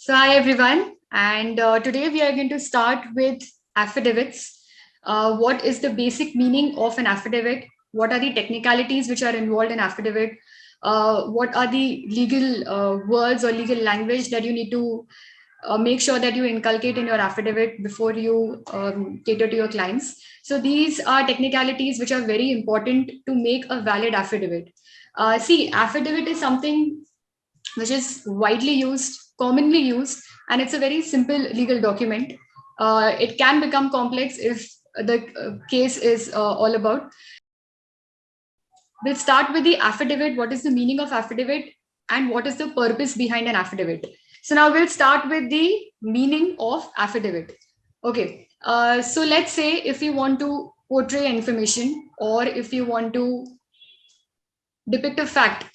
So hi everyone, and today we are going to start with affidavits. What is the basic meaning of an affidavit? What are the technicalities which are involved in affidavit? What are the legal words or legal language that you need to make sure that you inculcate in your affidavit before you cater to your clients? So these are technicalities which are very important to make a valid affidavit. See, affidavit is something which is widely used, commonly used, and it's a very simple legal document. It can become complex if the case is all about. We'll start with the affidavit. What is the meaning of affidavit and what is the purpose behind an affidavit? So now we'll start with the meaning of affidavit. Okay, so let's say if you want to portray information or if you want to depict a fact.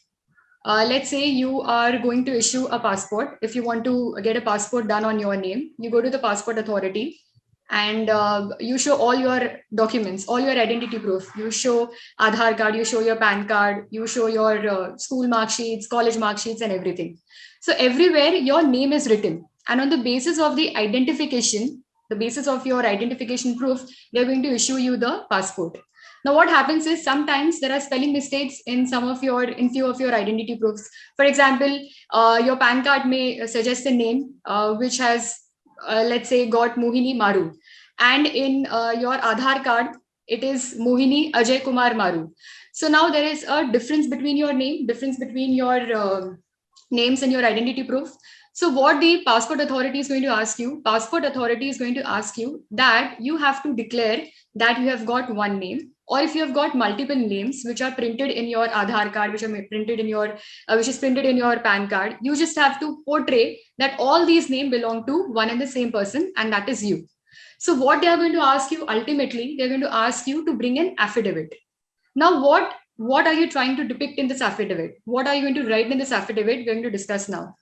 Let's say you are going to issue a passport. If you want to get a passport done on your name, you go to the passport authority and you show all your documents, all your identity proof. You show Aadhaar card, you show your PAN card, you show your school mark sheets, college mark sheets, and everything. So everywhere your name is written, and on the basis of the identification, the basis of your identification proof, they're going to issue you the passport. Now, what happens is sometimes there are spelling mistakes in few of your identity proofs. For example, your PAN card may suggest a name which has, let's say, got Mohini Maroo, and in your Aadhaar card, it is Mohini Ajay Kumar Maroo. So now there is a difference between your name, difference between your names and your identity proof. So what the passport authority is going to ask you, passport authority is going to ask you that you have to declare that you have got one name, or if you have got multiple names which are printed in your Aadhaar card, which are printed in your which is printed in your PAN card, you just have to portray that all these names belong to one and the same person, and that is you. So what they are going to ask you ultimately, they're going to ask you to bring an affidavit. Now what are you trying to depict in this affidavit? What are you going to write in this affidavit? We're going to discuss now.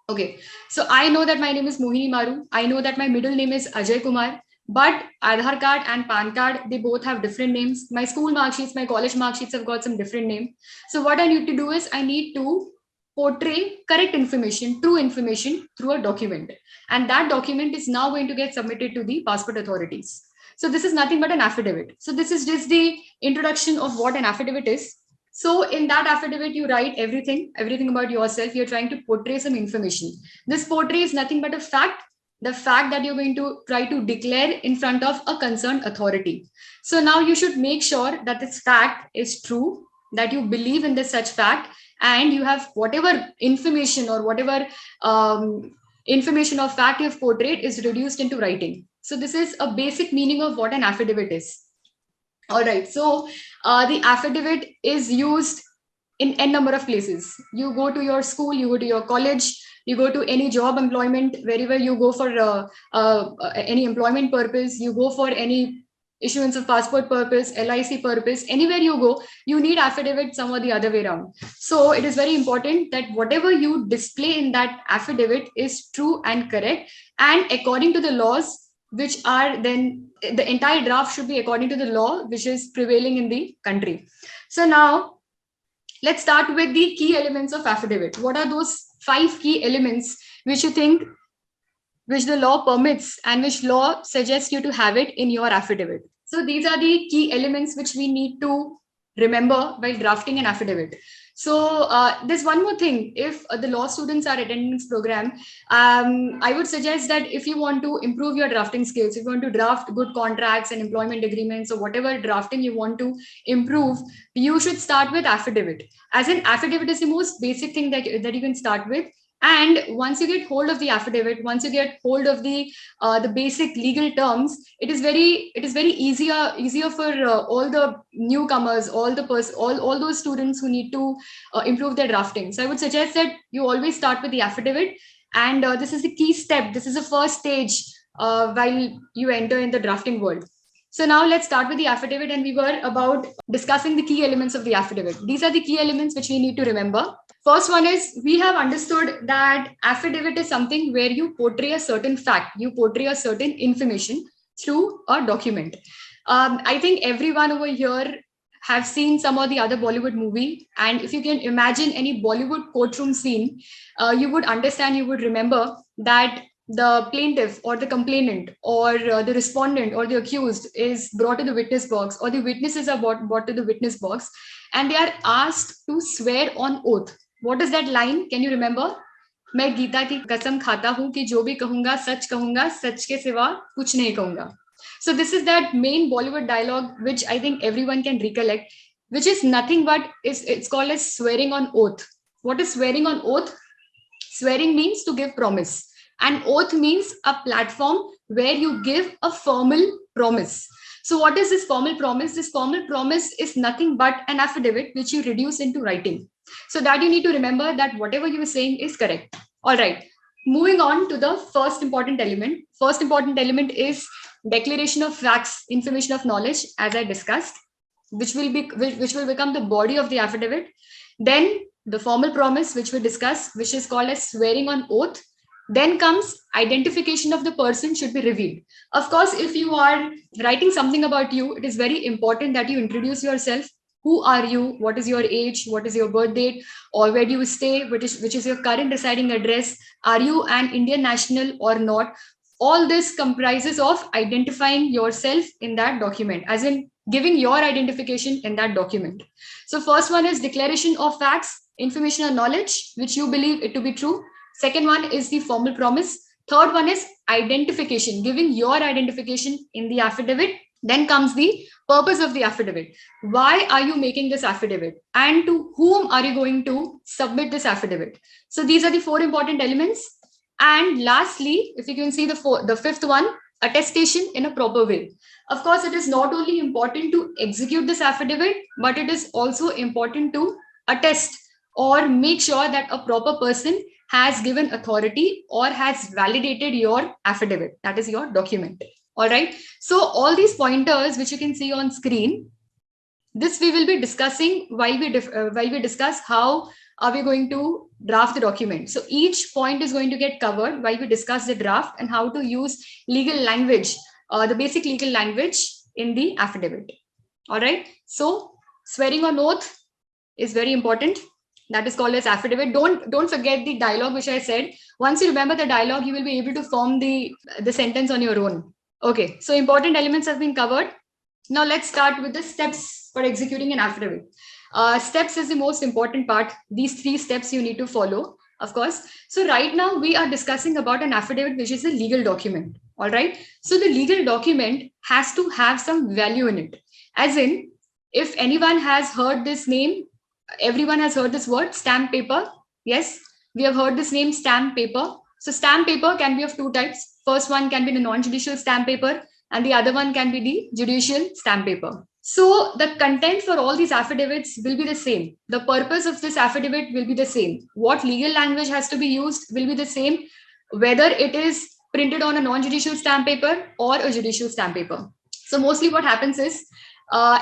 Okay, so I know that my name is Mohini Maroo. I know that my middle name is Ajay Kumar. But Aadhaar card and PAN card, they both have different names. My school mark sheets, my college mark sheets have got some different name. So what I need to do is I need to portray correct information, true information through a document. And that document is now going to get submitted to the passport authorities. So this is nothing but an affidavit. So this is just the introduction of what an affidavit is. So in that affidavit, you write everything about yourself. You're trying to portray some information. This portray is nothing but a fact, the fact that you're going to try to declare in front of a concerned authority. So now you should make sure that this fact is true, that you believe in this such fact, and you have whatever information or whatever information or fact you've portrayed is reduced into writing. So this is a basic meaning of what an affidavit is. All right, so the affidavit is used in n number of places. You go to your school, you go to your college, you go to any job employment, wherever you go for any employment purpose, you go for any issuance of passport purpose, LIC purpose, anywhere you go, you need affidavit some or the other way around. So it is very important that whatever you display in that affidavit is true and correct, and according to the laws, which are then the entire draft should be according to the law which is prevailing in the country. So now let's start with the key elements of affidavit. What are those 5 key elements which you think, which the law permits and which law suggests you to have it in your affidavit? So these are the key elements which we need to remember while drafting an affidavit. So there's one more thing. If the law students are attending this program, I would suggest that if you want to improve your drafting skills, if you want to draft good contracts and employment agreements or whatever drafting you want to improve, you should start with affidavit. As an affidavit is the most basic thing that you can start with. And once you get hold of the affidavit, once you get hold of the basic legal terms, it is very easier for all the newcomers, all those students who need to improve their drafting. So I would suggest that you always start with the affidavit, and this is the key step. This is the first stage while you enter in the drafting world. So now let's start with the affidavit, and we were about discussing the key elements of the affidavit. These are the key elements which we need to remember. First one is, we have understood that affidavit is something where you portray a certain fact, you portray a certain information through a document. I think everyone over here have seen some of the other Bollywood movie, and if you can imagine any Bollywood courtroom scene, you would understand, you would remember that the plaintiff or the complainant or the respondent or the accused is brought to the witness box, or the witnesses are brought to the witness box, and they are asked to swear on oath. What is that line? Can you remember? मैं गीता की कसम खाता हूं कि जो भी कहूंगा सच के सिवा कुछ नहीं कहूंगा. So this is that main Bollywood dialogue which I think everyone can recollect, which is nothing but it's called as swearing on oath. What is swearing on oath? Swearing means to give promise, and oath means a platform where you give a formal promise. So what is this formal promise? This formal promise is nothing but an affidavit which you reduce into writing. So that you need to remember that whatever you are saying is correct. All right. Moving on to the first important element. First important element is declaration of facts, information of knowledge, as I discussed, which will become the body of the affidavit. Then the formal promise, which we discuss, which is called as swearing on oath. Then comes identification of the person should be revealed. Of course, if you are writing something about you, it is very important that you introduce yourself. Who are you? What is your age? What is your birth date? Or where do you stay? Which is your current residing address? Are you an Indian national or not? All this comprises of identifying yourself in that document, as in giving your identification in that document. So first one is declaration of facts, information or knowledge, which you believe it to be true. Second one is the formal promise. Third one is identification, giving your identification in the affidavit. Then comes the purpose of the affidavit. Why are you making this affidavit? And to whom are you going to submit this affidavit? So these are the four important elements. And lastly, if you can see the fifth one, attestation in a proper way. Of course, it is not only important to execute this affidavit, but it is also important to attest or make sure that a proper person has given authority or has validated your affidavit, that is your document. All right. So all these pointers which you can see on screen, this we will be discussing while we discuss how are we going to draft the document. So each point is going to get covered while we discuss the draft and how to use legal language, the basic legal language in the affidavit. All right. So swearing on oath is very important. That is called as affidavit. Don't forget the dialogue which I said. Once you remember the dialogue, you will be able to form the sentence on your own. Okay, so important elements have been covered. Now let's start with the steps for executing an affidavit. Steps is the most important part. These 3 steps you need to follow, of course. So right now we are discussing about an affidavit, which is a legal document. All right. So the legal document has to have some value in it. As in, if anyone has heard this name, everyone has heard this word, stamp paper. Yes, we have heard this name, stamp paper. So stamp paper can be of 2 types. First one can be the non-judicial stamp paper, and the other one can be the judicial stamp paper. So the content for all these affidavits will be the same. The purpose of this affidavit will be the same. What legal language has to be used will be the same, whether it is printed on a non-judicial stamp paper or a judicial stamp paper. So mostly what happens is,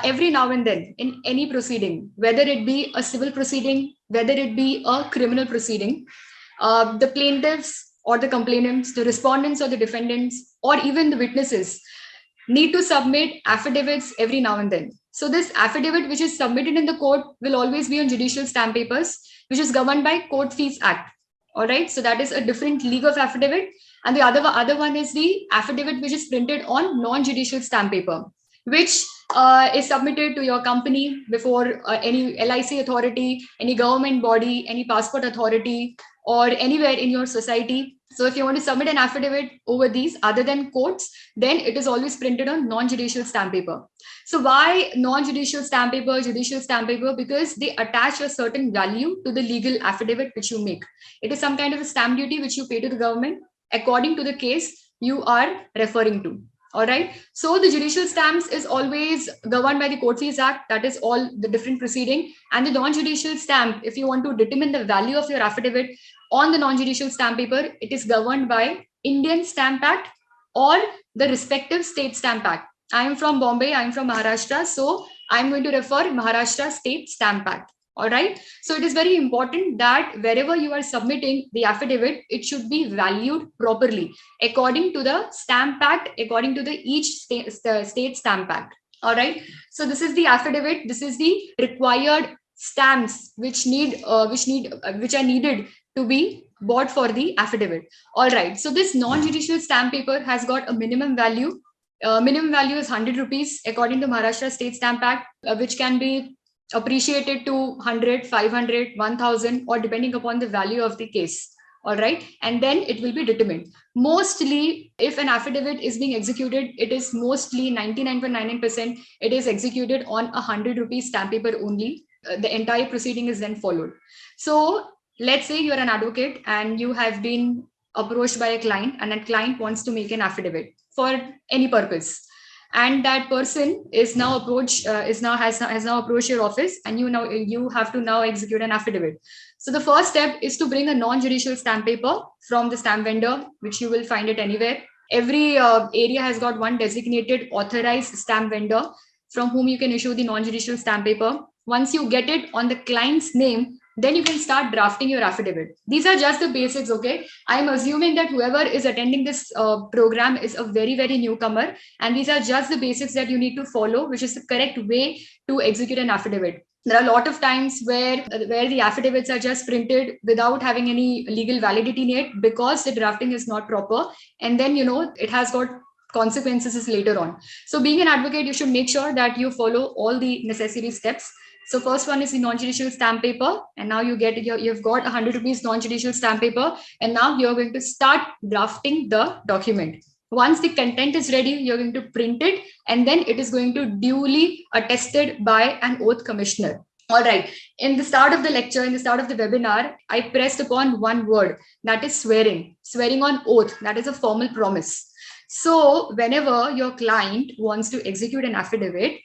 every now and then in any proceeding, whether it be a civil proceeding, whether it be a criminal proceeding, the plaintiffs or the complainants, the respondents or the defendants, or even the witnesses need to submit affidavits every now and then. So this affidavit which is submitted in the court will always be on judicial stamp papers, which is governed by Court Fees Act. All right. So that is a different league of affidavit. And the other one is the affidavit which is printed on non-judicial stamp paper, which is submitted to your company before any LIC authority, any government body, any passport authority, or anywhere in your society. So if you want to submit an affidavit over these other than courts, then it is always printed on non-judicial stamp paper. So why non-judicial stamp paper, judicial stamp paper? Because they attach a certain value to the legal affidavit which you make. It is some kind of a stamp duty which you pay to the government according to the case you are referring to. All right. So the judicial stamps is always governed by the Court Fees Act. That is all the different proceeding. And the non-judicial stamp, if you want to determine the value of your affidavit on the non-judicial stamp paper, it is governed by Indian Stamp Act or the respective state stamp act. I am from Bombay. I am from Maharashtra. So I am going to refer Maharashtra State Stamp Act. All right. So it is very important that wherever you are submitting the affidavit, it should be valued properly according to the Stamp Act, according to the each state Stamp Act. All right. So this is the affidavit. This is the required stamps which are needed to be bought for the affidavit. All right. So this non-judicial stamp paper has got a minimum value. Minimum value is 100 rupees according to Maharashtra State Stamp Act, which can be appreciated to 100, 500, 1000, or depending upon the value of the case. All right. And then it will be determined. Mostly, if an affidavit is being executed, it is mostly 99.99%, it is executed on a 100 rupees stamp paper only. The entire proceeding is then followed. So let's say you're an advocate and you have been approached by a client, and that client wants to make an affidavit for any purpose, and that person is now approached has now approached your office, and you have to now execute an affidavit. So the first step is to bring a non-judicial stamp paper from the stamp vendor, which you will find it anywhere. Every area has got one designated authorized stamp vendor from whom you can issue the non-judicial stamp paper. Once you get it on the client's name, then you can start drafting your affidavit. These are just the basics, okay? I'm assuming that whoever is attending this program is a very, very newcomer, and these are just the basics that you need to follow, which is the correct way to execute an affidavit. There are a lot of times where the affidavits are just printed without having any legal validity in it because the drafting is not proper, and then it has got consequences later on. So being an advocate, you should make sure that you follow all the necessary steps. So first one is the non-judicial stamp paper, and now you've got 100 rupees non-judicial stamp paper, and now you're going to start drafting the document. Once the content is ready, you're going to print it, and then it is going to duly attested by an oath commissioner. All right. In the start of the lecture, in the start of the webinar, I pressed upon one word, that is swearing. Swearing on oath, that is a formal promise. So whenever your client wants to execute an affidavit,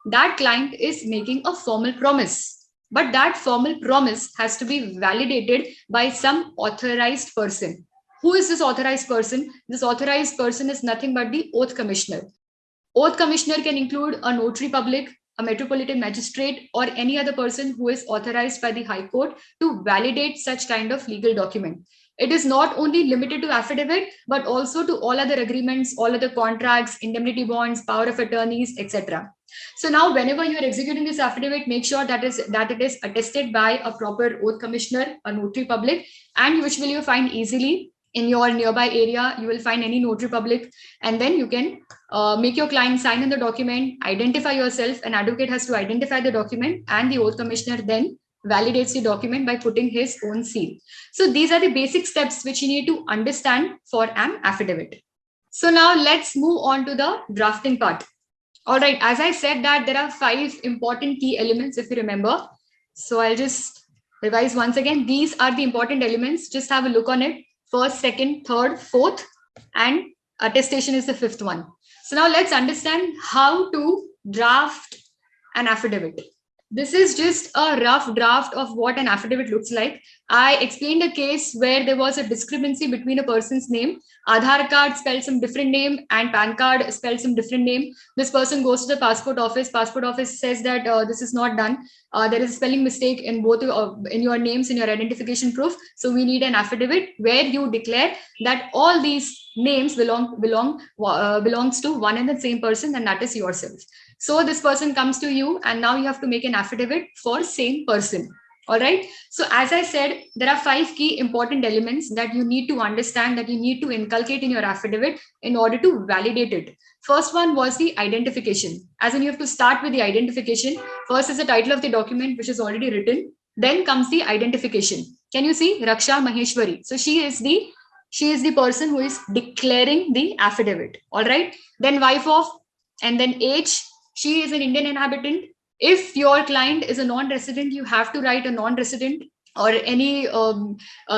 that client is making a formal promise. But that formal promise has to be validated by some authorized person. Who is this authorized person? This authorized person is nothing but the oath commissioner. Oath commissioner can include a notary public, a metropolitan magistrate, or any other person who is authorized by the High Court to validate such kind of legal document. It is not only limited to affidavit, but also to all other agreements, all other contracts, indemnity bonds, power of attorneys, etc. So now, whenever you are executing this affidavit, make sure that it is attested by a proper oath commissioner, a notary public, and which will you find easily in your nearby area. You will find any notary public, and then you can make your client sign in the document, identify yourself. An advocate has to identify the document, and the oath commissioner then validates the document by putting his own seal. So these are the basic steps which you need to understand for an affidavit. So now let's move on to the drafting part. All right, as I said that there are 5 important key elements, if you remember. So I'll just revise once again. These are the important elements. Just have a look on it. First, second, third, fourth, and attestation is the 5th one. So now let's understand how to draft an affidavit. This is just a rough draft of what an affidavit looks like. I explained a case where there was a discrepancy between a person's name. Aadhaar card spelled some different name and PAN card spelled some different name. This person goes to the passport office. Passport office says that this is not done. There is a spelling mistake in both in your names, in your identification proof. So we need an affidavit where you declare that all these names belongs to one and the same person, and that is yourself. So this person comes to you, and now you have to make an affidavit for same person. All right. So as I said, there are 5 key important elements that you need to understand, that you need to inculcate in your affidavit in order to validate it. First one was the identification. As in, you have to start with the identification. First is the title of the document, which is already written. Then comes the identification. Can you see Raksha Maheshwari? So she is the person who is declaring the affidavit. All right. Then wife of, and then age. She is an Indian inhabitant. If your client is a non-resident, you have to write a non-resident, or any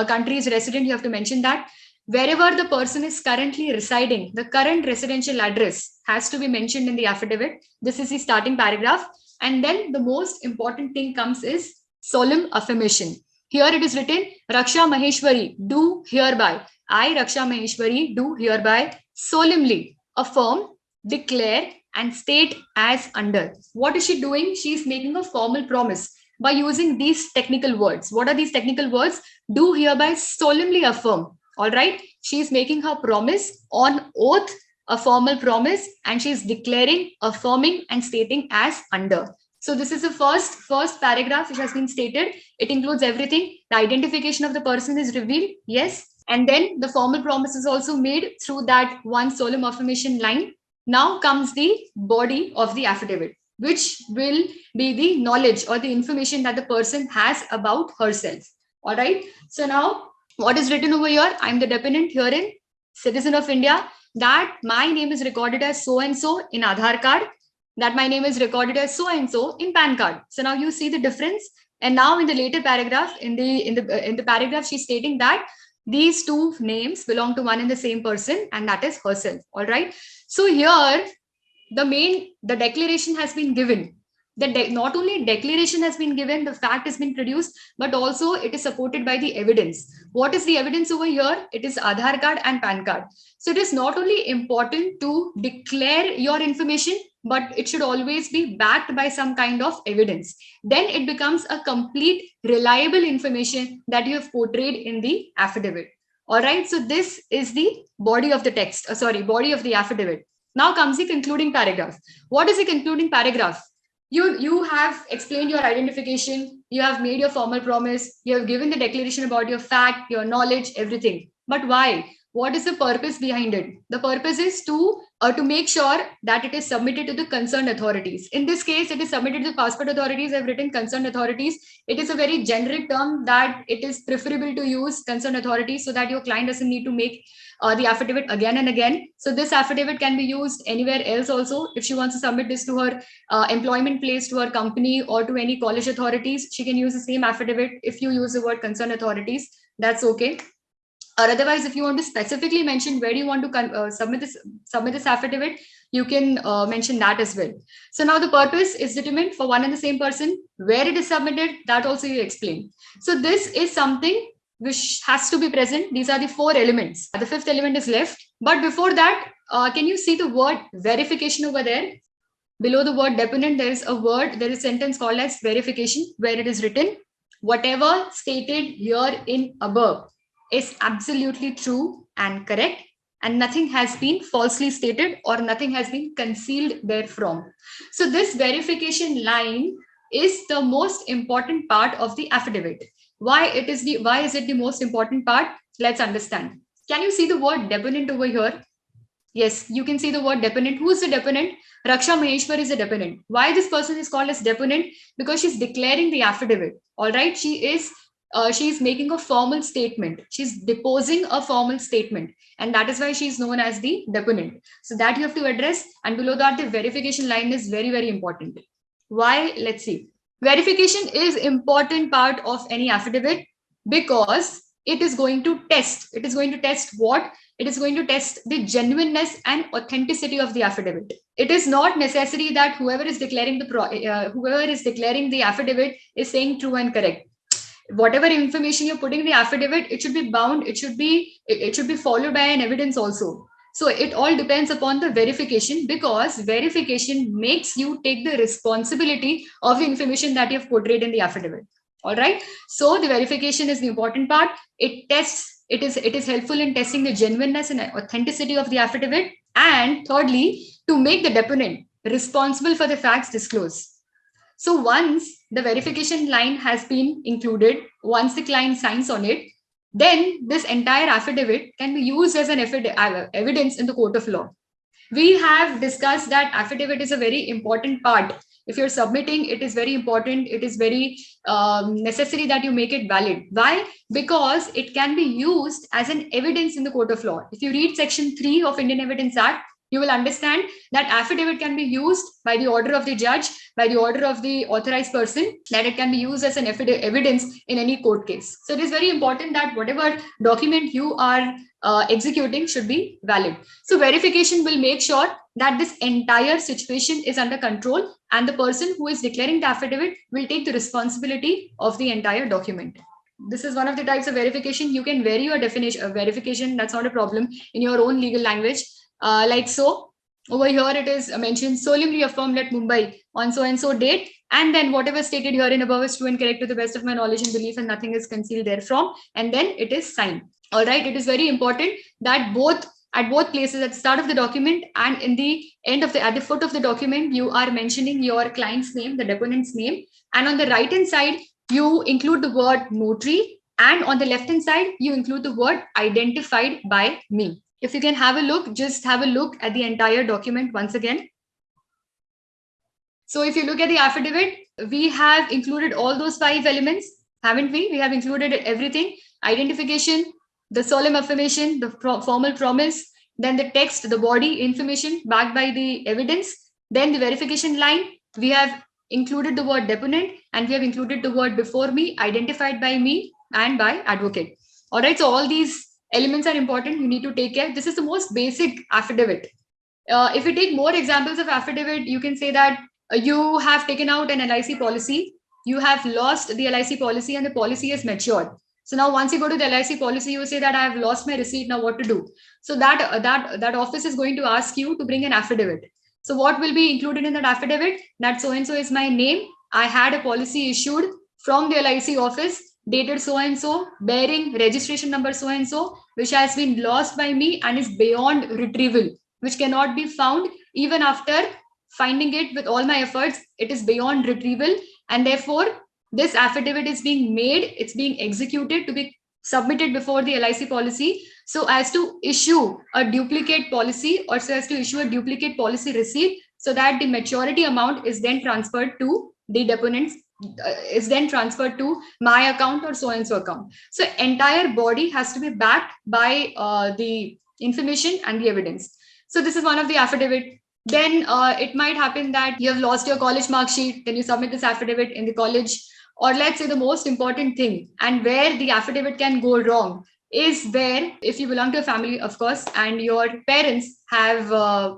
country's resident, you have to mention that. Wherever the person is currently residing, the current residential address has to be mentioned in the affidavit. This is the starting paragraph. And then the most important thing comes is solemn affirmation. Here it is written, Raksha Maheshwari, do hereby. I, Raksha Maheshwari, do hereby solemnly affirm, declare, and state as under. What is she doing? She is making a formal promise by using these technical words. What are these technical words? Do hereby solemnly affirm. All right. She is making her promise on oath a formal promise, and she's declaring, affirming, and stating as under. So this is the first paragraph which has been stated. It includes everything. The identification of the person is revealed, yes, and then the formal promise is also made through that one solemn affirmation line. Now comes the body of the affidavit, which will be the knowledge or the information that the person has about herself. All right. So now, what is written over here? I'm the deponent herein, citizen of India, that my name is recorded as so and so in Aadhaar card, that my name is recorded as so and so in PAN card. So now you see the difference. And now in the later paragraph, in the paragraph, she's stating that these two names belong to one and the same person, and that is herself. All right. So here the declaration has been given. Not only declaration has been given, the fact has been produced, but also it is supported by the evidence. What is the evidence over here? It is Aadhaar card and PAN card. So it is not only important to declare your information, but it should always be backed by some kind of evidence. Then it becomes a complete, reliable information that you have portrayed in the affidavit. All right. So this is the body of the text. Body of the affidavit. Now comes the concluding paragraph. What is the concluding paragraph? You have explained your identification, you have made your formal promise, you have given the declaration about your fact, your knowledge, everything. But why? What is the purpose behind it? The purpose is to make sure that it is submitted to the concerned authorities. In this case, it is submitted to the passport authorities. I've written concerned authorities. It is a very generic term that it is preferable to use concerned authorities so that your client doesn't need to make the affidavit again and again. So this affidavit can be used anywhere else also. If she wants to submit this to her employment place, to her company, or to any college authorities, she can use the same affidavit. If you use the word concerned authorities, that's okay. Or otherwise, if you want to specifically mention where you want to submit this affidavit, you can mention that as well. So now the purpose is determined for one and the same person. Where it is submitted, that also you explain. So this is something which has to be present. These are the 4 elements. The 5th element is left. But before that, can you see the word verification over there? Below the word deponent, there is a sentence called as verification, where it is written, whatever stated here in above is absolutely true and correct, and nothing has been falsely stated or nothing has been concealed therefrom. So this verification line is the most important part of the affidavit. Why is it the most important part? Let's understand. Can you see the word deponent over here? Yes, you can see the word deponent. Who is the deponent? Raksha Maheshwar is a deponent. Why this person is called as deponent? Because she's declaring the affidavit. All right, she is making a formal statement. She's deposing a formal statement, and that is why she's known as the deponent. So that you have to address, and below that, the verification line is very, very important. Why? Let's see. Verification is important part of any affidavit because it is going to test. It is going to test what? It is going to test the genuineness and authenticity of the affidavit. It is not necessary that whoever is declaring the affidavit is saying true and correct. Whatever information you're putting in the affidavit, it should be bound. It should be followed by an evidence also. So it all depends upon the verification, because verification makes you take the responsibility of the information that you have portrayed in the affidavit. All right. So the verification is the important part. It is helpful in testing the genuineness and authenticity of the affidavit. And thirdly, to make the deponent responsible for the facts disclosed. So once the verification line has been included, once the client signs on it, then this entire affidavit can be used as an evidence in the court of law. We have discussed that affidavit is a very important part. If you're submitting, it is very important. It is very necessary that you make it valid. Why? Because it can be used as an evidence in the court of law. If you read Section 3 of Indian Evidence Act, you will understand that affidavit can be used by the order of the judge, by the order of the authorized person, that it can be used as an evidence in any court case. So it is very important that whatever document you are executing should be valid. So verification will make sure that this entire situation is under control, and the person who is declaring the affidavit will take the responsibility of the entire document. This is one of the types of verification. You can vary your definition of verification. That's not a problem in your own legal language. Like so, over here it is mentioned solemnly affirmed at Mumbai on so and so date, and then whatever stated herein above is true and correct to the best of my knowledge and belief, and nothing is concealed therefrom, and then it is signed. All right, it is very important that both at both places, at the start of the document and in the end of at the foot of the document, you are mentioning your client's name, the deponent's name. And on the right hand side, you include the word notary. And on the left hand side, you include the word identified by me. If you can have a look, just have a look at the entire document once again. So if you look at the affidavit, we have included all those 5 elements, haven't we? We have included everything: identification, the solemn affirmation, the formal promise, then the text, the body information backed by the evidence, then the verification line. We have included the word deponent, and we have included the word before me, identified by me and by advocate. All right, so all these elements are important. You need to take care. This is the most basic affidavit. If we take more examples of affidavit, you can say that you have taken out an LIC policy, you have lost the LIC policy, and the policy is matured. So now once you go to the LIC policy, you say that I have lost my receipt, now what to do? So that office is going to ask you to bring an affidavit. So what will be included in that affidavit? That so-and-so is my name. I had a policy issued from the LIC office, dated so-and-so, bearing registration number so-and-so, which has been lost by me and is beyond retrieval, which cannot be found even after finding it with all my efforts. It is beyond retrieval, and therefore this affidavit is being made, it's being executed to be submitted before the LIC policy, so as to issue a duplicate policy, or so as to issue a duplicate policy receipt, so that the maturity amount is then transferred to the deponents, is then transferred to my account or so and so account. So entire body has to be backed by the information and the evidence. So this is one of the affidavit. Then it might happen that you have lost your college mark sheet, then you submit this affidavit in the college. Or let's say the most important thing, and where the affidavit can go wrong, is where if you belong to a family, of course, and your parents have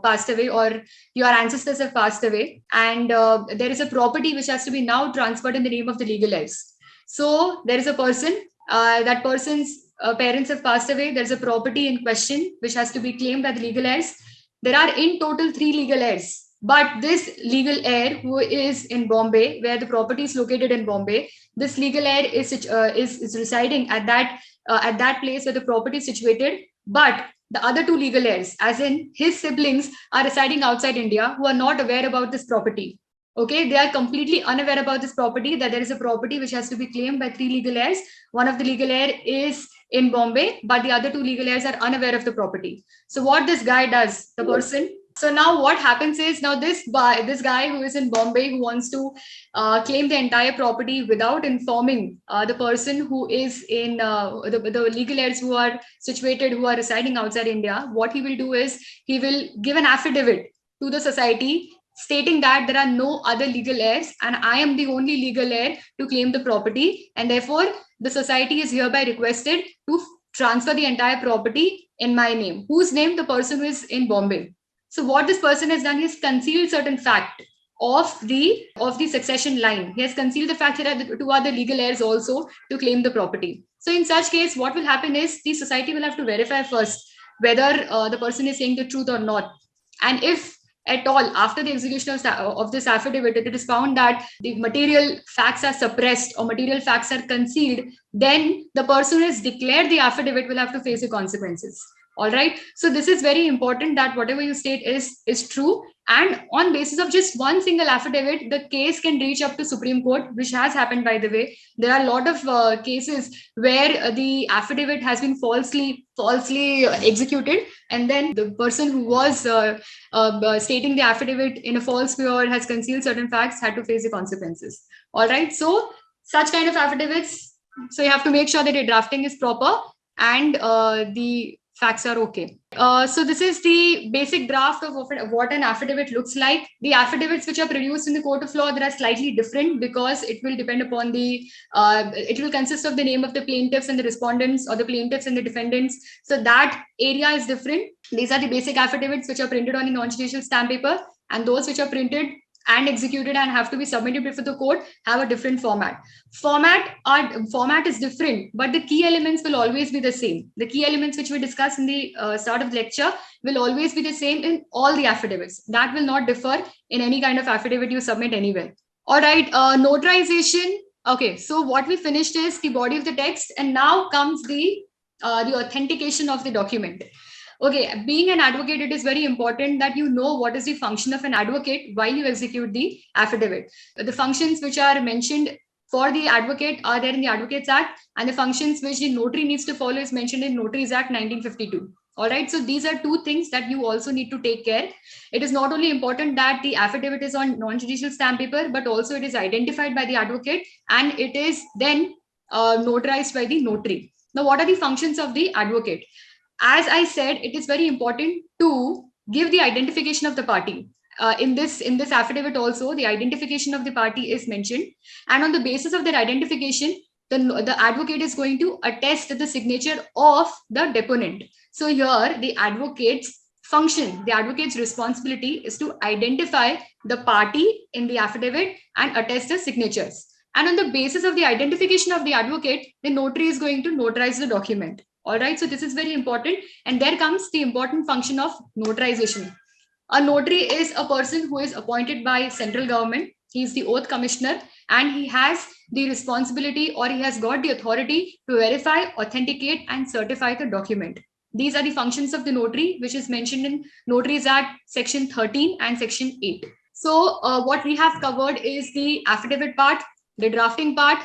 passed away, or your ancestors have passed away, and there is a property which has to be now transferred in the name of the legal heirs. So there is a person, that person's parents have passed away, there's a property in question which has to be claimed by the legal heirs. There are in total 3 legal heirs. But this legal heir who is in Bombay, where the property is located in Bombay, this legal heir is residing at that place where the property is situated. But the other 2 legal heirs, as in his siblings, are residing outside India, who are not aware about this property. Okay, they are completely unaware about this property, that there is a property which has to be claimed by 3 legal heirs. One of the legal heir is in Bombay, but the other 2 legal heirs are unaware of the property. So what this guy does, the person. So now what happens is, now this guy who is in Bombay, who wants to claim the entire property without informing the person who is in the legal heirs who are situated, who are residing outside India, what he will do is he will give an affidavit to the society stating that there are no other legal heirs and I am the only legal heir to claim the property, and therefore the society is hereby requested to transfer the entire property in my name. Whose name? The person who is in Bombay. So what this person has done, he has concealed certain fact of the succession line. He has concealed the fact that there are 2 other legal heirs also to claim the property. So in such case, what will happen is the society will have to verify first whether the person is saying the truth or not. And if at all, after the execution of this affidavit, it is found that the material facts are suppressed or material facts are concealed, then the person who has declared the affidavit will have to face the consequences. All right. So this is very important, that whatever you state is true. And on basis of just one single affidavit, the case can reach up to Supreme Court, which has happened, by the way. There are a lot of cases where the affidavit has been falsely executed, and then the person who was stating the affidavit in a false way or has concealed certain facts had to face the consequences. All right. So such kind of affidavits, so you have to make sure that your drafting is proper and the facts are okay. So this is the basic draft of what an affidavit looks like. The affidavits which are produced in the court of law, they are slightly different because it will depend upon it will consist of the name of the plaintiffs and the respondents, or the plaintiffs and the defendants. So that area is different. These are the basic affidavits which are printed on a non-judicial stamp paper, and those which are printed and executed and have to be submitted before the court have a different format. Format is different, but the key elements will always be the same. The key elements which we discussed in the start of the lecture will always be the same in all the affidavits. That will not differ in any kind of affidavit you submit anywhere. All right, notarization. Okay, so what we finished is the body of the text, and now comes the authentication of the document. Okay, being an advocate, it is very important that you know what is the function of an advocate while you execute the affidavit. The functions which are mentioned for the advocate are there in the Advocates Act, and the functions which the notary needs to follow is mentioned in Notaries Act 1952. All right, so these are two things that you also need to take care. It is not only important that the affidavit is on non-judicial stamp paper, but also it is identified by the advocate and it is then notarized by the notary. Now, what are the functions of the advocate? As I said, it is very important to give the identification of the party. In this affidavit also, the identification of the party is mentioned, and on the basis of that identification, the advocate is going to attest the signature of the deponent. So here, the advocate's function, the advocate's responsibility is to identify the party in the affidavit and attest the signatures. And on the basis of the identification of the advocate, the notary is going to notarize the document. All right, so this is very important. And there comes the important function of notarization. A notary is a person who is appointed by central government. He is the oath commissioner and he has the responsibility, or he has got the authority to verify, authenticate, and certify the document. These are the functions of the notary, which is mentioned in Notaries Act Section 13 and Section 8. So what we have covered is the affidavit part, the drafting part,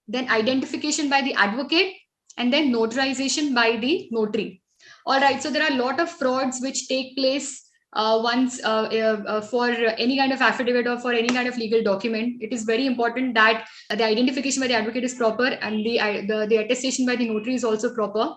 then identification by the advocate, and then notarization by the notary. All right, so there are a lot of frauds which take place once for any kind of affidavit or for any kind of legal document. It is very important that the identification by the advocate is proper and the attestation by the notary is also proper.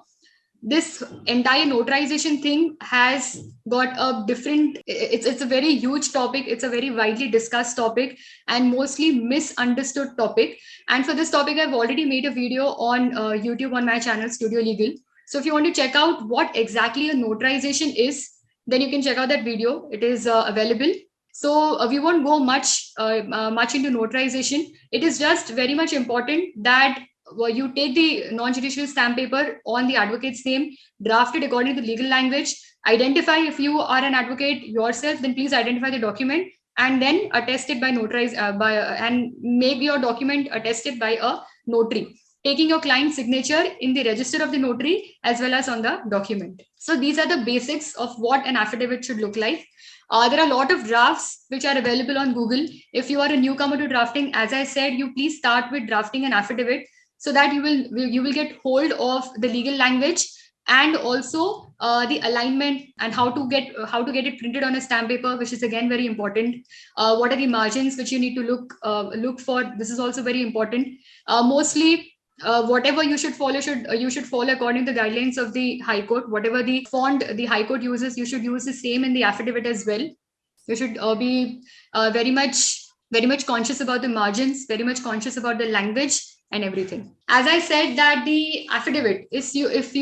This entire notarization thing has got a different, it's a very huge topic, it's a very widely discussed topic and mostly misunderstood topic. And for this topic, I've already made a video on YouTube on my channel Studio Legal. So if you want to check out what exactly a notarization is, then you can check out that video. It is available. So we won't go much into notarization. It is just very much important that you take the non-judicial stamp paper on the advocate's name, draft it according to the legal language, identify, if you are an advocate yourself, then please identify the document and then attest it by notarize and make your document attested by a notary, taking your client's signature in the register of the notary as well as on the document. So these are the basics of what an affidavit should look like. There are a lot of drafts which are available on Google. If you are a newcomer to drafting, as I said, you please start with drafting an affidavit so that you will get hold of the legal language and also the alignment and how to get it printed on a stamp paper, which is again very important. What are the margins which you need to look for? This is also very important. Mostly whatever you should follow, you should follow according to the guidelines of the High Court. Whatever the font the High Court uses, you should use the same in the affidavit as well. You should be very much conscious about the margins, very much conscious about the language and everything. As I said, that the affidavit is if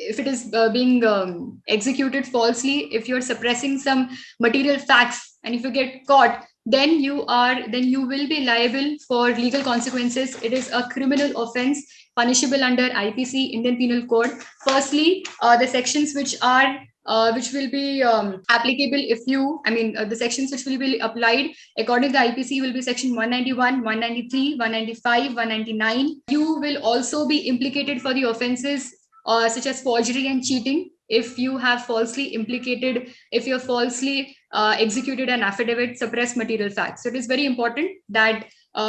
it is being executed falsely, if you're suppressing some material facts, and if you get caught, then you will be liable for legal consequences. It is a criminal offense punishable under IPC, Indian Penal Code. Firstly, the sections which will be applicable the sections which will be applied according to the IPC will be section 191, 193, 195, 199. You will also be implicated for the offenses such as forgery and cheating if you have falsely executed an affidavit, suppressed material facts. So it is very important that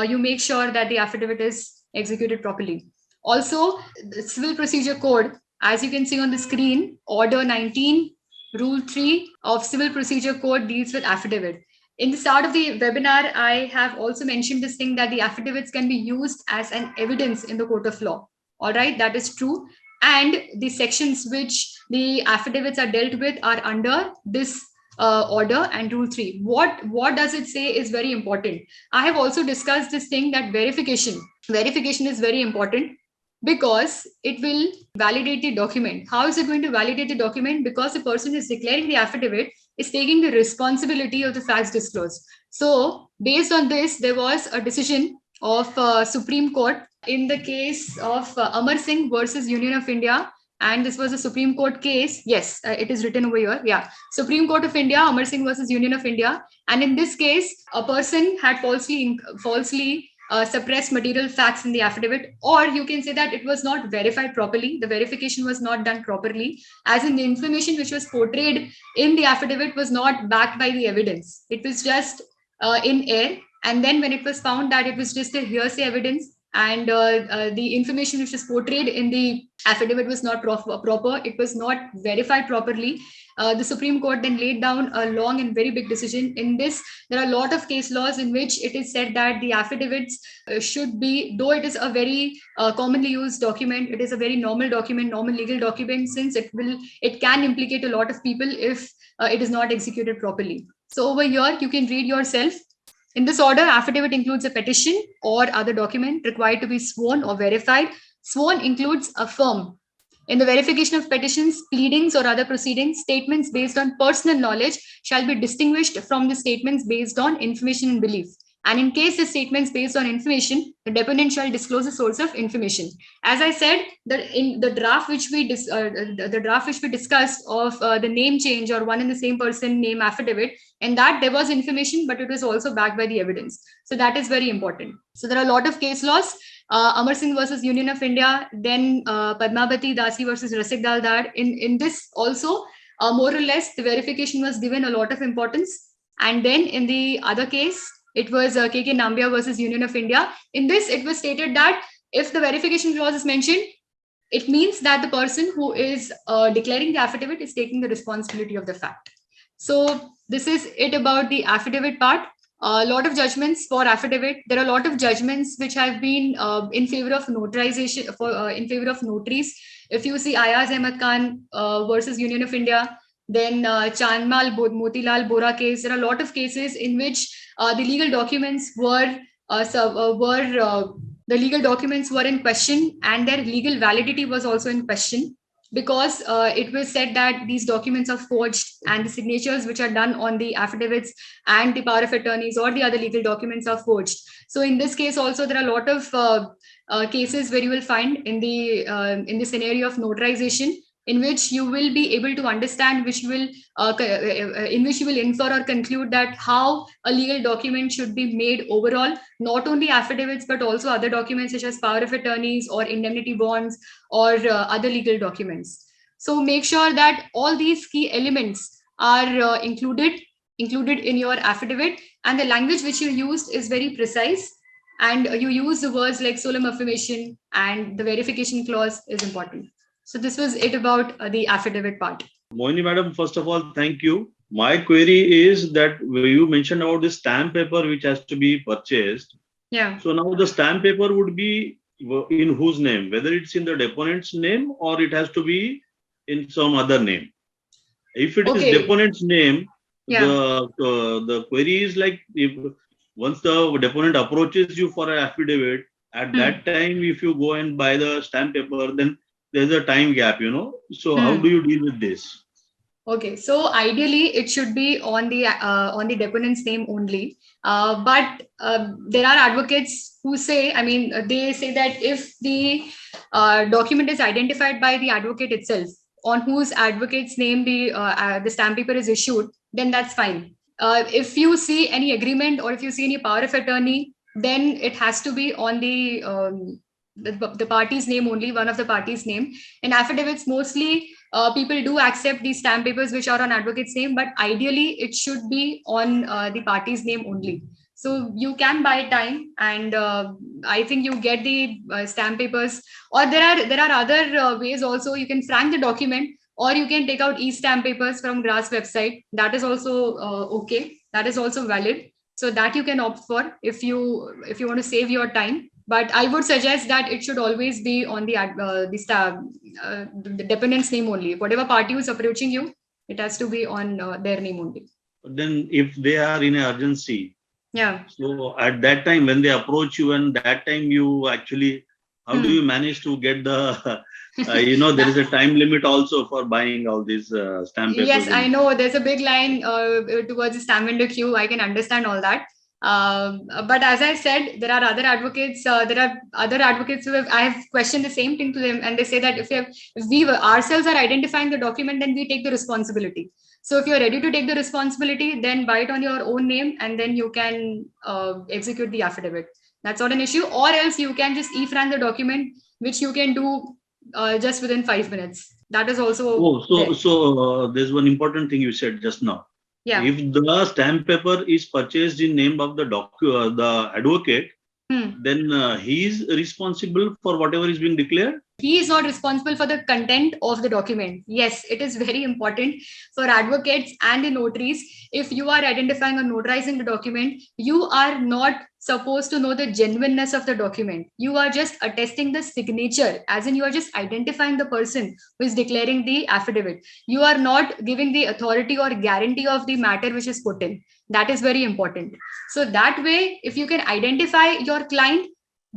you make sure that the affidavit is executed properly. Also, the Civil Procedure Code, as you can see on the screen, Order 19, Rule 3 of Civil Procedure Code deals with affidavit. In the start of the webinar, I have also mentioned this thing that the affidavits can be used as an evidence in the court of law. All right, that is true. And the sections which the affidavits are dealt with are under this order and Rule 3. What does it say is very important. I have also discussed this thing that verification is very important, because it will validate the document. How is it going to validate the document? Because the person who is declaring the affidavit is taking the responsibility of the facts disclosed. So based on this, there was a decision of Supreme Court in the case of Amar Singh versus Union of India. And this was a Supreme Court case. Yes, it is written over here. Yeah. Supreme Court of India, Amar Singh versus Union of India. And in this case, a person had falsely suppress material facts in the affidavit, or you can say that it was not verified properly. The verification was not done properly, as in the information which was portrayed in the affidavit was not backed by the evidence. It was just in air. And then when it was found that it was just a hearsay evidence, and the information which was portrayed in the affidavit was not proper, it was not verified properly, the Supreme Court then laid down a long and very big decision. In this, there are a lot of case laws in which it is said that the affidavits should be, though it is a very commonly used document, it is a very normal document, normal legal document, since it can implicate a lot of people if it is not executed properly. So over here, you can read yourself. In this order, affidavit includes a petition or other document required to be sworn or verified. Sworn includes a firm. In the verification of petitions, pleadings, or other proceedings, statements based on personal knowledge shall be distinguished from the statements based on information and belief. And in case the statements based on information, the deponent shall disclose the source of information. As I said, in the draft which we discussed of the name change or one and the same person name affidavit, in that there was information, but it was also backed by the evidence. So that is very important. So there are a lot of case laws. Amar Singh versus Union of India, then Padmavati Dasi versus Rasik Daldar. In this also, more or less, the verification was given a lot of importance. And then in the other case, it was KK Nambia versus Union of India. In this, it was stated that if the verification clause is mentioned, it means that the person who is declaring the affidavit is taking the responsibility of the fact. So this is it about the affidavit part. A lot of judgments for affidavit. There are a lot of judgments which have been in favor of notarization, in favor of notaries. If you see Ayaz Ahmed Khan versus Union of India, then Chandmal Motilal Bora case, there are a lot of cases in which the legal documents were in question, and their legal validity was also in question, because it was said that these documents are forged and the signatures which are done on the affidavits and the power of attorneys or the other legal documents are forged. So in this case also, there are a lot of cases where you will find in the scenario of notarization, in which you will be able to understand, in which you will infer or conclude that how a legal document should be made overall, not only affidavits, but also other documents such as power of attorneys or indemnity bonds or other legal documents. So make sure that all these key elements are included in your affidavit, and the language which you used is very precise, and you use the words like solemn affirmation, and the verification clause is important. So this was it about the affidavit part. Mohini madam, first of all, thank you. My query is that you mentioned about the stamp paper which has to be purchased. Yeah. So now the stamp paper would be in whose name? Whether it's in the deponent's name or it has to be in some other name. If it is deponent's name, the query is like, if once the deponent approaches you for an affidavit, at that time, if you go and buy the stamp paper, then there's a time gap, So how do you deal with this? Okay, so ideally it should be on the deponent's name only. But there are advocates who say, they say that if the document is identified by the advocate itself, on whose advocate's name the stamp paper is issued, then that's fine. If you see any agreement or if you see any power of attorney, then it has to be on the party's name only, one of the party's name. In affidavits, mostly people do accept these stamp papers which are on advocate's name, but ideally it should be on the party's name only. So you can buy time, and I think you get the stamp papers, or there are other ways also. You can frank the document, or you can take out e-stamp papers from GRAS website. That is also okay. That is also valid. So that you can opt for if you want to save your time. But I would suggest that it should always be on the deponent's name only. Whatever party who is approaching you, it has to be on their name only. Then if they are in an urgency, yeah. So at that time, when they approach you, and that time you actually, how do you manage to get the, there is a time limit also for buying all these stamp papers. Yes, I know. There's a big line towards the stamp window queue. I can understand all that. But as I said, there are other advocates. Who I have questioned the same thing to them, and they say that if we ourselves are identifying the document, then we take the responsibility. So if you're ready to take the responsibility, then buy it on your own name, and then you can execute the affidavit. That's not an issue. Or else you can just e-frank the document, which you can do just within 5 minutes. That is also there's one important thing you said just now. Yeah. If the stamp paper is purchased in name of the advocate, then he is responsible for whatever is being declared. He is not responsible for the content of the document. Yes, it is very important for advocates and the notaries. If you are identifying or notarizing the document, you are not supposed to know the genuineness of the document. You are just attesting the signature, as in you are just identifying the person who is declaring the affidavit. You are not giving the authority or guarantee of the matter which is put in. That is very important. So that way, if you can identify your client,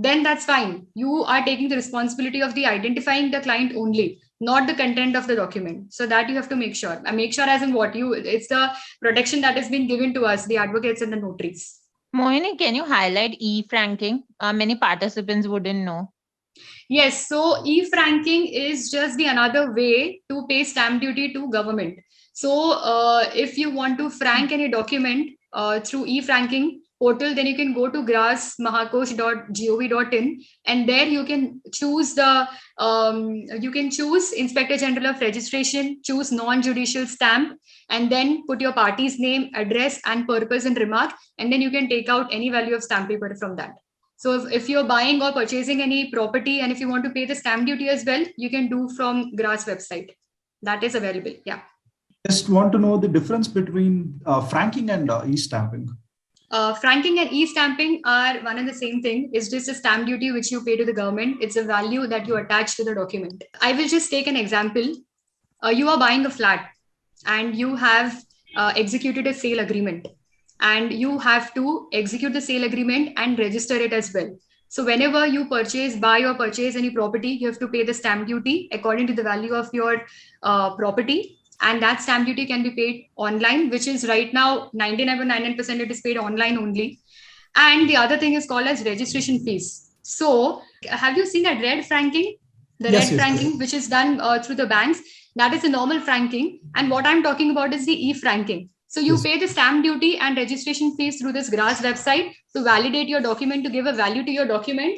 then that's fine. You are taking the responsibility of the identifying the client only, not the content of the document. So that you have to make sure. Make sure as in what it's the protection that has been given to us, the advocates and the notaries. Mohini, can you highlight e-franking? Many participants wouldn't know. Yes, so e-franking is just the another way to pay stamp duty to government. So if you want to frank any document through e-franking portal, then you can go to grasmahakosh.gov.in, and there you can choose choose Inspector General of Registration, choose non-judicial stamp, and then put your party's name, address, and purpose and remark, and then you can take out any value of stamp paper from that. So if you're buying or purchasing any property, and if you want to pay the stamp duty as well, you can do from GRAS website. That is available. Yeah. Just want to know the difference between franking and e-stamping. Franking and e-stamping are one and the same thing. It's just a stamp duty which you pay to the government. It's a value that you attach to the document. I will just take an example. You are buying a flat and you have executed a sale agreement, and you have to execute the sale agreement and register it as well. So whenever you buy or purchase any property, you have to pay the stamp duty according to the value of your property. And that stamp duty can be paid online, which is right now 99.99% it is paid online only. And the other thing is called as registration fees. So have you seen that red franking? The red franking, which is done through the banks, that is the normal franking. And what I'm talking about is the e-franking. So you pay the stamp duty and registration fees through this GRAS website to validate your document, to give a value to your document.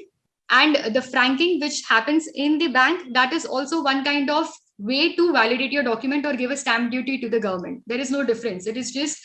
And the franking which happens in the bank, that is also one kind of way to validate your document or give a stamp duty to the government. There is no difference. It is just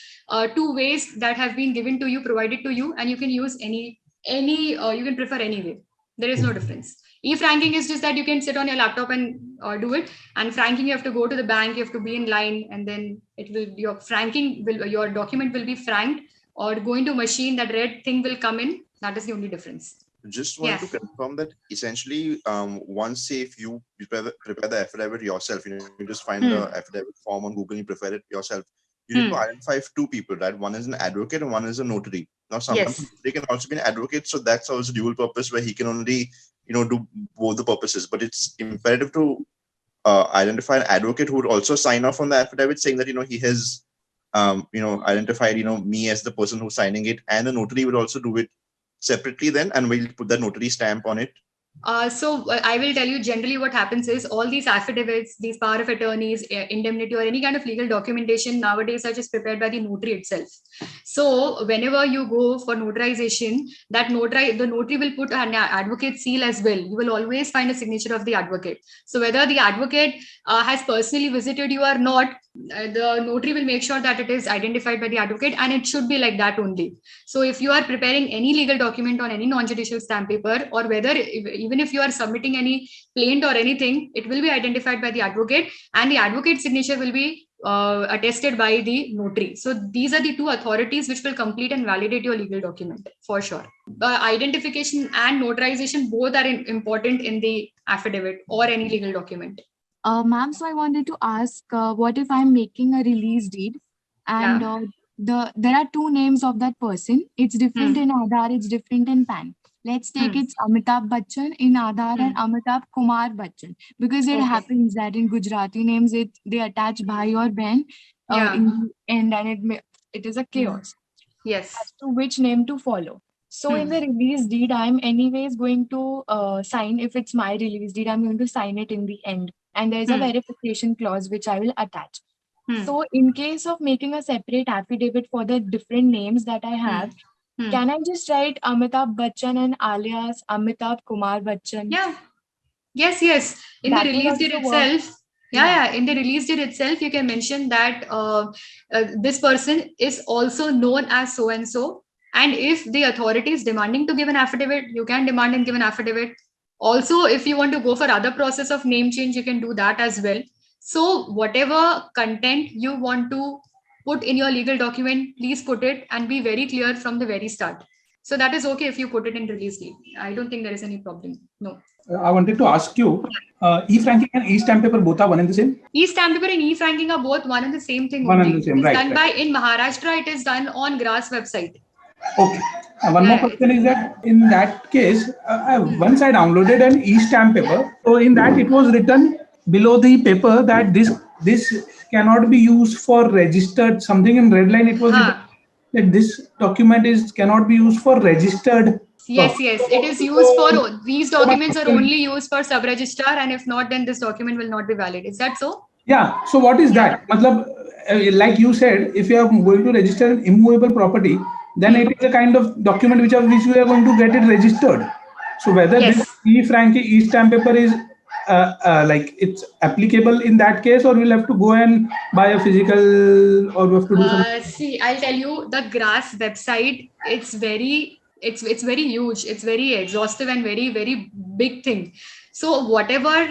two ways that have been given to you, provided to you, and you can use any you can prefer any way. There is no difference. E-franking is just that you can sit on your laptop and do it. And franking, you have to go to the bank, you have to be in line, and then your document will be franked or go into a machine. That red thing will come in. That is the only difference. Just want to confirm that essentially, once say if you prepare the affidavit yourself, you just find the affidavit form on Google, you prepare it yourself. You need to identify two people, right? One is an advocate and one is a notary. Now, sometimes they can also be an advocate, so that's also dual purpose where he can only do both the purposes. But it's imperative to identify an advocate who would also sign off on the affidavit, saying that he has identified me as the person who's signing it, and the notary would also do it separately then, and we'll put the notary stamp on it. So I will tell you generally what happens is all these affidavits, these power of attorneys, indemnity, or any kind of legal documentation nowadays are just prepared by the notary itself. So whenever you go for notarization, the notary will put an advocate seal as well. You will always find a signature of the advocate. So whether the advocate has personally visited you or not, the notary will make sure that it is identified by the advocate, and it should be like that only. So if you are preparing any legal document on any non-judicial stamp paper, or even if you are submitting any plaint or anything, it will be identified by the advocate, and the advocate's signature will be attested by the notary. So these are the two authorities which will complete and validate your legal document for sure. Identification and notarization both are important in the affidavit or any legal document. Ma'am, so I wanted to ask, what if I'm making a release deed and there are two names of that person? It's different in Aadhaar, it's different in PAN. Let's take it's Amitabh Bachchan in Aadhaar and Amitabh Kumar Bachchan, because it happens that in Gujarati names they attach bhai or ben in the end, and it is a chaos. Yes. As to which name to follow. So in the release deed, I'm anyways going to sign. If it's my release deed, I'm going to sign it in the end. And there's a verification clause which I will attach. So in case of making a separate affidavit for the different names that I have, Can I just write Amitabh Bachchan and alias Amitabh Kumar Bachchan? Yeah. Yes. In That the will release date also work. itself. Yeah. In the release date itself, you can mention that this person is also known as so and so. And if the authority is demanding to give an affidavit, you can demand and give an affidavit. Also, if you want to go for other process of name change, you can do that as well. So whatever content you want to put in your legal document, please put it and be very clear from the very start. So that is okay if you put it in release date. I don't think there is any problem. No. I wanted to ask you, e-franking and e-stamp paper both are one and the same? E-stamp paper and e-franking are both one and the same thing One only. and the same, It is right, done right. by, in Maharashtra, it is done on GRAS website. Okay. One more question is that in that case, once I downloaded an e-stamp paper, so in that it was written below the paper that this cannot be used for registered, something in red line it was written that this document cannot be used for registered. Yes. It is used for, these documents are only used for sub-registrar, and if not, then this document will not be valid. Is that so? Yeah. So what is that? Matlab, like you said, if you are going to register an immovable property, then it is a kind of document which we are going to get it registered. So whether this e-franking, e-stamp paper is like it's applicable in that case, or we'll have to go and buy a physical, or we have to do something. See, I'll tell you, the GRAS website, it's very huge. It's very exhaustive and very big thing. So whatever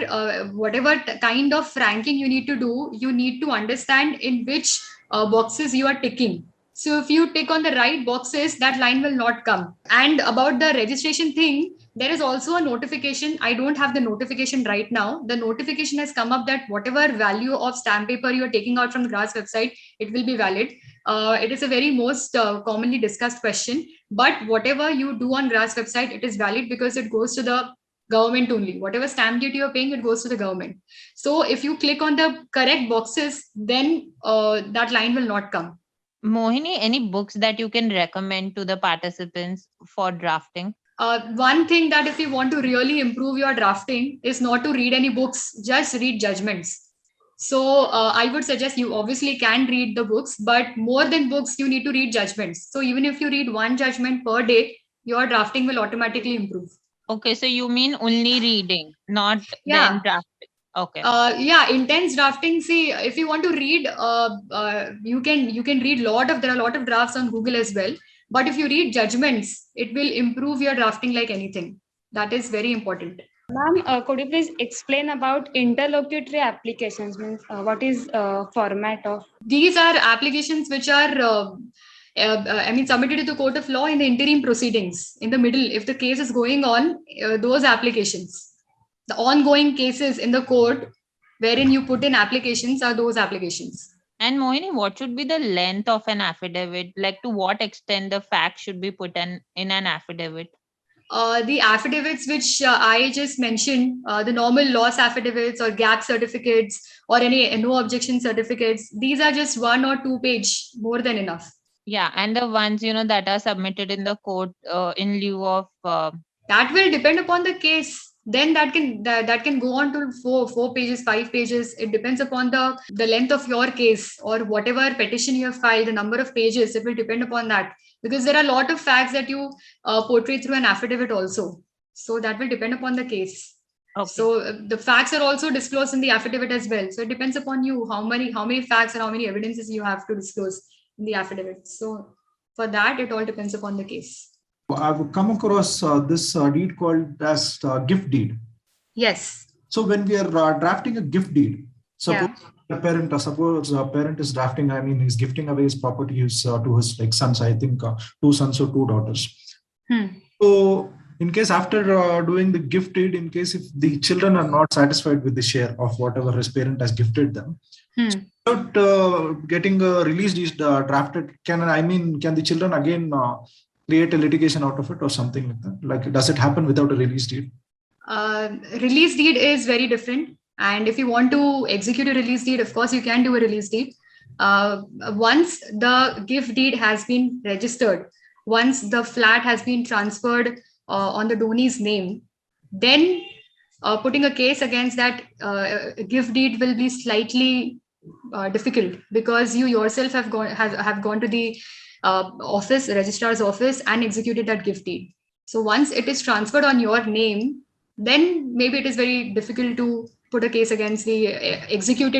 kind of franking you need to do, you need to understand in which boxes you are ticking. So if you tick on the right boxes, that line will not come. And about the registration thing, there is also a notification. I don't have the notification right now. The notification has come up that whatever value of stamp paper you are taking out from the GRAS website, it will be valid. It is a very most commonly discussed question. But whatever you do on GRAS website, it is valid because it goes to the government only. Whatever stamp duty you're paying, it goes to the government. So if you click on the correct boxes, then that line will not come. Mohini, any books that you can recommend to the participants for drafting? One thing that if you want to really improve your drafting is not to read any books, just read judgments. So I would suggest you obviously can read the books, but more than books, you need to read judgments. So even if you read one judgment per day, your drafting will automatically improve. Okay, so you mean only reading, not then drafting. Okay. Intense drafting. See, if you want to read, you can read there are a lot of drafts on Google as well. But if you read judgments, it will improve your drafting like anything. That is very important. Ma'am, could you please explain about interlocutory applications? Means what is format of? These are applications which are submitted to the court of law in the interim proceedings. In the middle, if the case is going on, those applications. The ongoing cases in the court wherein you put in applications are those applications. And Mohini, what should be the length of an affidavit? Like to what extent the facts should be put in an affidavit? The affidavits which I just mentioned, the normal loss affidavits or gap certificates or any no objection certificates, these are just 1 or 2 page, more than enough. Yeah, and the ones that are submitted in the court in lieu of that will depend upon the case. Then that can go on to 4 pages, 5 pages. It depends upon the length of your case or whatever petition you have filed, the number of pages. It will depend upon that, because there are a lot of facts that you portray through an affidavit also. So that will depend upon the case. Okay. So the facts are also disclosed in the affidavit as well. So it depends upon you how many facts and how many evidences you have to disclose in the affidavit. So for that, it all depends upon the case. I've come across this deed called as gift deed. Yes. So when we are drafting a gift deed, suppose a parent is drafting, he's gifting away his property to his sons, I think 2 sons or 2 daughters. So in case after doing the gift deed, in case if the children are not satisfied with the share of whatever his parent has gifted them, without getting a release deed drafted, can the children again create a litigation out of it or something like that? Like, does it happen without a release deed? Release deed is very different. And if you want to execute a release deed, of course, you can do a release deed. Once the gift deed has been registered, once the flat has been transferred on the donor's name, then putting a case against that gift deed will be slightly difficult, because you yourself have gone to the office, registrar's office, and executed that gift deed. So once it is transferred on your name, then maybe it is very difficult to put a case against the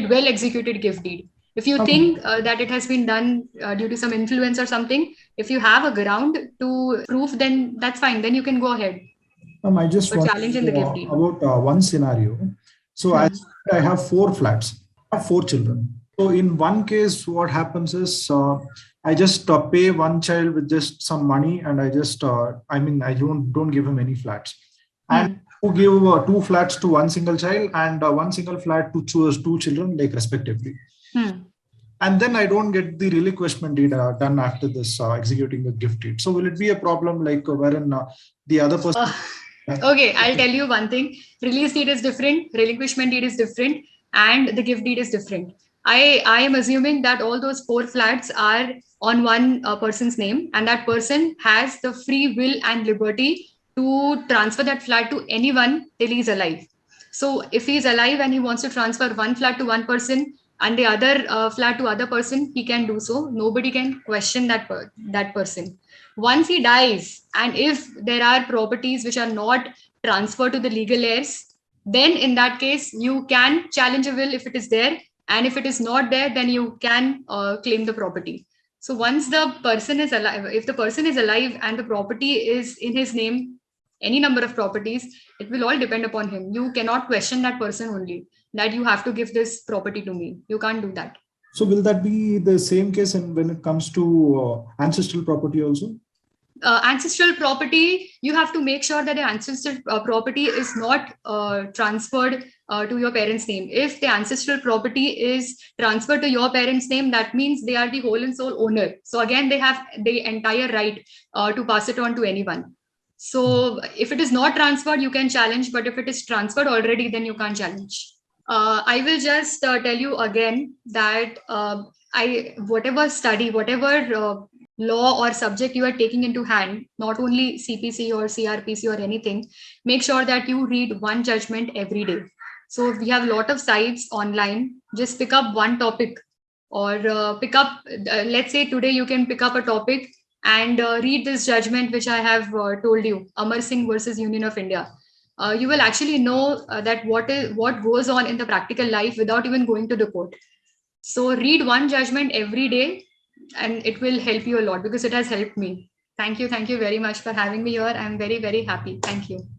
well executed gift deed. If you think that it has been done due to some influence or something, if you have a ground to prove, then that's fine. Then you can go ahead. I just want challenge in the gift deed. About one scenario. So I have 4 flats. I have 4 children. So in one case, what happens is I just pay one child with just some money, and I just I don't give him any flats, and to give 2 flats to one single child and 1 single flat to choose 2 children, like respectively. And then I don't get the relinquishment deed done after this executing the gift deed. So will it be a problem, like wherein the other person? Okay, I'll tell you one thing. Release deed is different, relinquishment deed is different, and the gift deed is different. I am assuming that all those 4 flats are on one person's name, and that person has the free will and liberty to transfer that flat to anyone till he's alive. So if he's alive and he wants to transfer one flat to one person and the other flat to other person, he can do so. Nobody can question that person. Once he dies, and if there are properties which are not transferred to the legal heirs, then in that case you can challenge a will if it is there, and if it is not there, then you can claim the property. So once the person is alive, if the person is alive and the property is in his name, any number of properties, it will all depend upon him. You cannot question that person only, that you have to give this property to me. You can't do that. So will that be the same case when it comes to ancestral property also? Ancestral property, you have to make sure that the ancestral property is not transferred to your parents' name. If the ancestral property is transferred to your parents' name, that means they are the whole and sole owner. So again, they have the entire right to pass it on to anyone. So if it is not transferred, you can challenge, but if it is transferred already, then you can't challenge. I will just tell you again that whatever law or subject you are taking into hand, not only CPC or CRPC or anything, make sure that you read one judgment every day. So we have a lot of sites online. Just pick up one topic, or let's say today you can pick up a topic and read this judgment which I have told you, Amar Singh versus Union of India. You will actually know that what goes on in the practical life without even going to the court. So read one judgment every day, and it will help you a lot, because it has helped me. Thank you very much for having me here. I'm very, very happy. Thank you.